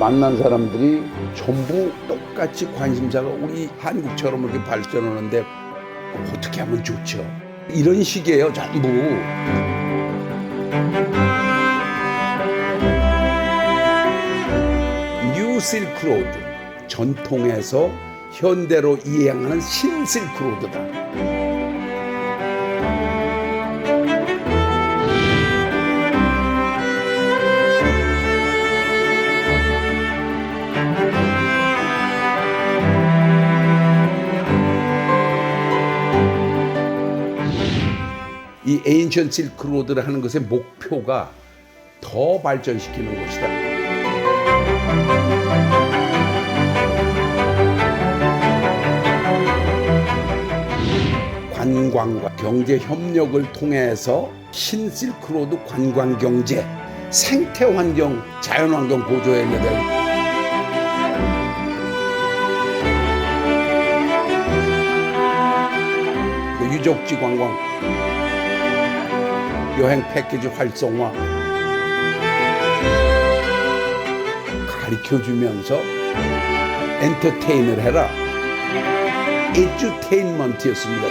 만난 사람들이 전부 똑같이 관심사가 우리 한국처럼 이렇게 발전하는데 어떻게 하면 좋죠? 이런 식이에요, 전부. 뉴 실크로드, 전통에서 현대로 이행하는 신 실크로드다. 이 에인션 실크로드를 하는 것의 목표가 더 발전시키는 것이다. 관광과 경제 협력을 통해서 신실크로드 관광경제, 생태환경, 자연환경 보조했는데 그 유적지 관광, 여행 패키지 활성화 가르쳐주면서 엔터테인을 해라. 에듀테인먼트였습니다.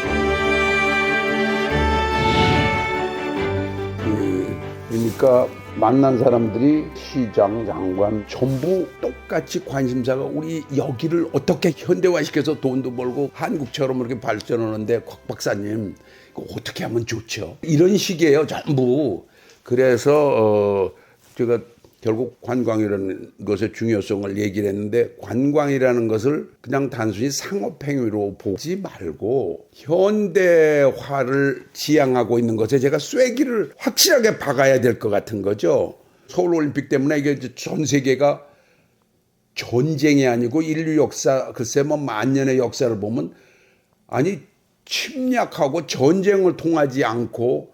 그러니까 만난 사람들이 시장, 장관 전부 똑같이 관심사가 우리 여기를 어떻게 현대화시켜서 돈도 벌고 한국처럼 이렇게 발전하는데 곽 박사님 어떻게 하면 좋죠? 이런 식이에요, 전부. 그래서 제가 결국 관광이라는 것의 중요성을 얘기를 했는데, 관광이라는 것을 그냥 단순히 상업행위로 보지 말고 현대화를 지향하고 있는 것에 제가 쐐기를 확실하게 박아야 될 것 같은 거죠. 서울올림픽 때문에 이게 전 세계가 전쟁이 아니고 인류 역사, 글쎄 뭐 만년의 역사를 보면, 아니 침략하고 전쟁을 통하지 않고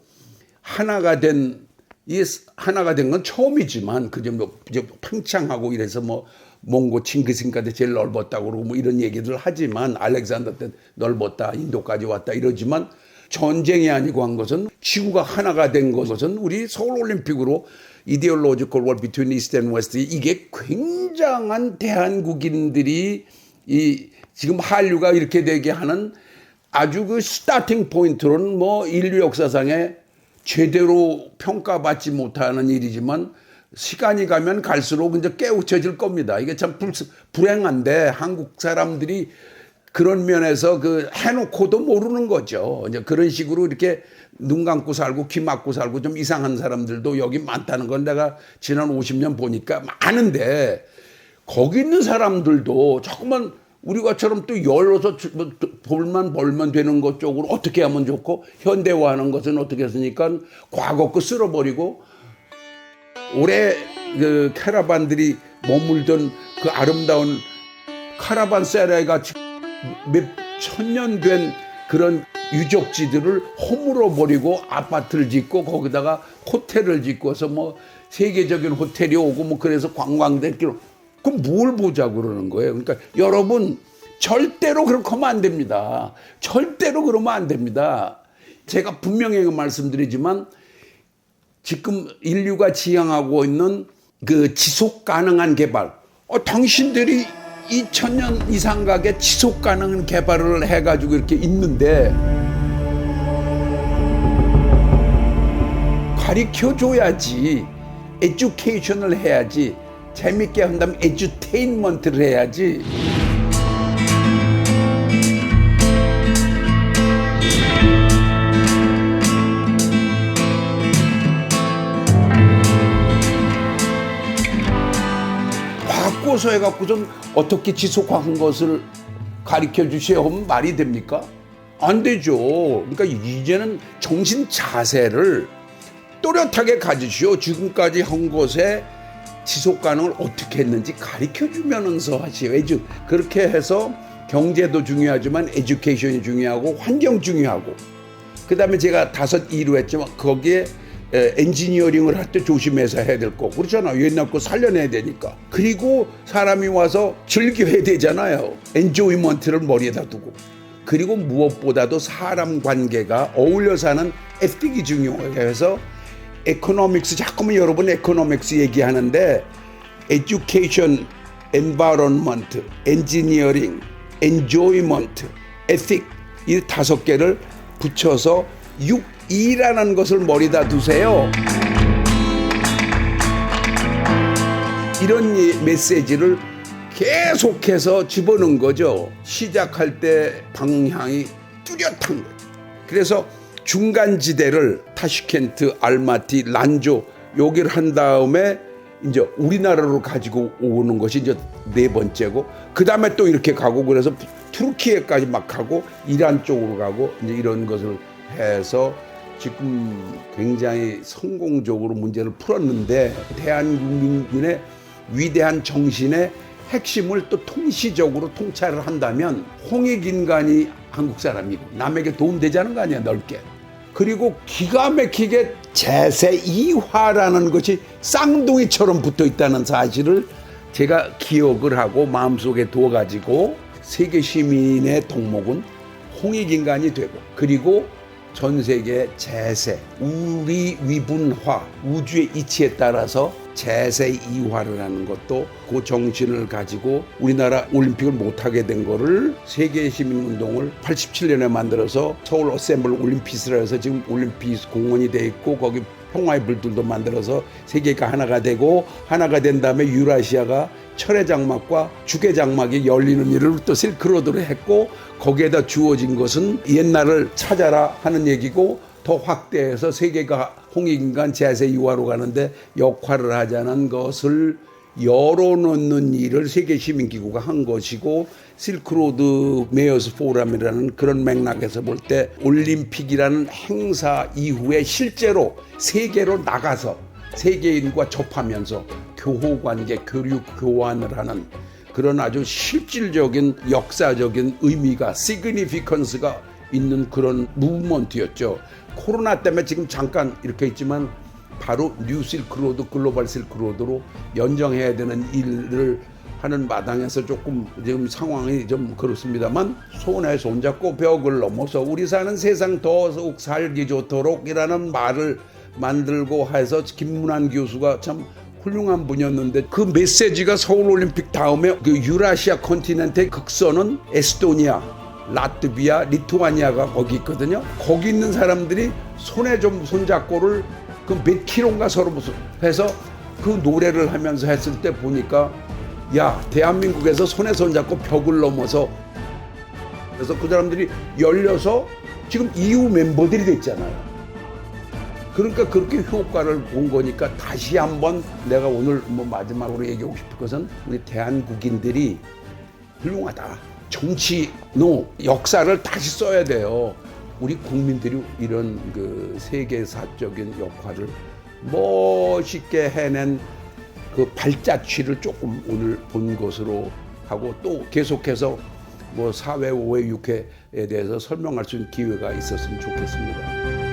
하나가 된 건 처음이지만, 그저 뭐 팽창하고 이래서 뭐 몽고 칭기스칸 때 제일 넓었다고 그러고 뭐 이런 얘기들 하지만, 알렉산더 때 넓었다, 인도까지 왔다 이러지만, 전쟁이 아니고 한 것은 지구가 하나가 된 것은 우리 서울올림픽으로 Ideological War Between East and West, 이게 굉장한 대한국인들이 이 지금 한류가 이렇게 되게 하는 아주 그 스타팅 포인트로는 뭐 인류 역사상에 제대로 평가받지 못하는 일이지만, 시간이 가면 갈수록 이제 깨우쳐질 겁니다. 이게 참 불행한데 한국 사람들이 그런 면에서 그 해놓고도 모르는 거죠. 이제 그런 식으로 이렇게 눈 감고 살고 귀 막고 살고 좀 이상한 사람들도 여기 많다는 건 내가 지난 50년 보니까 많은데, 거기 있는 사람들도 조금만 우리가처럼 또 열어서 볼만 벌면 되는 것 쪽으로 어떻게 하면 좋고, 현대화하는 것은 어떻게 했으니까 과거 거 쓸어버리고, 올해 그 캐러반들이 머물던 그 아름다운 카라반세라가 몇 천년 된 그런 유적지들을 허물어 버리고 아파트를 짓고 거기다가 호텔을 짓고서 뭐 세계적인 호텔이 오고 뭐 그래서 관광객들, 그럼 뭘 보자고 그러는 거예요. 그러니까 여러분, 절대로 그렇게 하면 안 됩니다. 절대로 그러면 안 됩니다. 제가 분명히 말씀드리지만, 지금 인류가 지향하고 있는 그 지속 가능한 개발, 당신들이 2000년 이상 가게 지속 가능한 개발을 해가지고 이렇게 있는데, 가르쳐줘야지, 에듀케이션을 해야지, 재밌게 한다면 에듀테인먼트를 해야지. 바꿔서 해갖고선 어떻게 지속한 것을 가르쳐 주셔야 하면 말이 됩니까? 안 되죠. 그러니까 이제는 정신 자세를 또렷하게 가지시오. 지금까지 한 것에 지속 가능을 어떻게 했는지 가르쳐 주면서 하시오. 그렇게 해서 경제도 중요하지만 에듀케이션이 중요하고 환경 중요하고, 그 다음에 제가 5E로 했지만 거기에 엔지니어링을 할 때 조심해서 해야 될 거, 그렇잖아요. 옛날 거 살려내야 되니까. 그리고 사람이 와서 즐겨야 되잖아요. 엔조이먼트를 머리에다 두고. 그리고 무엇보다도 사람 관계가 어울려 사는 에틱이 중요해서, 에코노믹스, 자꾸만 여러분 에코노믹스 얘기하는데 education, environment, engineering, enjoyment, ethic 이 5개를 붙여서 6E라는 것을 머리다 두세요. 이런 메시지를 계속해서 집어넣은 거죠. 시작할 때 방향이 뚜렷한 거예요. 그래서 중간지대를 타슈켄트, 알마티, 란조 여기를 한 다음에 이제 우리나라로 가지고 오는 것이 이제 4번째고, 그 다음에 또 이렇게 가고, 그래서 투르키에까지 막 가고 이란 쪽으로 가고 이제 이런 것을 해서 지금 굉장히 성공적으로 문제를 풀었는데, 대한국민의 위대한 정신의 핵심을 또 통시적으로 통찰을 한다면 홍익인간이 한국 사람이고 남에게 도움되지 않은 거 아니야, 넓게. 그리고 기가 막히게 제세2화라는 것이 쌍둥이처럼 붙어 있다는 사실을 제가 기억을 하고 마음속에 두어가지고 세계 시민의 덕목은 홍익인간이 되고, 그리고 전 세계 제세, 우리 위분화, 우주의 이치에 따라서 제세2화를 하는 것도 그 정신을 가지고 우리나라 올림픽을 못하게 된 거를 세계 시민운동을 87년에 만들어서 서울 어셈블 올림피스라 해서 지금 올림픽 공원이 돼 있고, 거기 평화의 불들도 만들어서 세계가 하나가 되고, 하나가 된 다음에 유라시아가 철의 장막과 죽의 장막이 열리는 일을 또 실크로드로 했고, 거기에다 주어진 것은 옛날을 찾아라 하는 얘기고, 더 확대해서 세계가 홍익인간 제세2화로 가는데 역할을 하자는 것을 열어놓는 일을 세계시민기구가 한 것이고, 실크로드 메이어스 포럼이라는 그런 맥락에서 볼 때 올림픽이라는 행사 이후에 실제로 세계로 나가서 세계인과 접하면서 교호관계, 교류 교환을 하는 그런 아주 실질적인 역사적인 의미가, 시그니피컨스가 있는 그런 무브먼트였죠. 코로나 때문에 지금 잠깐 이렇게 있지만 바로 뉴 실크로드, 글로벌 실크로드로 연정해야 되는 일을 하는 마당에서 조금 지금 상황이 좀 그렇습니다만, 손에 손잡고 벽을 넘어서 우리 사는 세상 더욱 살기 좋도록 이라는 말을 만들고 해서 김문환 교수가 참 훌륭한 분이었는데, 그 메시지가 서울올림픽 다음에 그 유라시아 컨티넨트의 극선은 에스토니아, 라트비아, 리투아니아가 거기 있거든요. 거기 있는 사람들이 손에 좀 손잡고를 그 몇 킬로인가 서로 무슨 해서 그 노래를 하면서 했을 때 보니까, 야, 대한민국에서 손에 손잡고 벽을 넘어서, 그래서 그 사람들이 열려서 지금 EU 멤버들이 됐잖아요. 그러니까 그렇게 효과를 본 거니까, 다시 한번 내가 오늘 뭐 마지막으로 얘기하고 싶은 것은 우리 대한국인들이 훌륭하다. 정치, 역사를 다시 써야 돼요. 우리 국민들이 이런 그 세계사적인 역할을 멋있게 해낸 그 발자취를 조금 오늘 본 것으로 하고, 또 계속해서 뭐 4회, 5회, 6회에 대해서 설명할 수 있는 기회가 있었으면 좋겠습니다.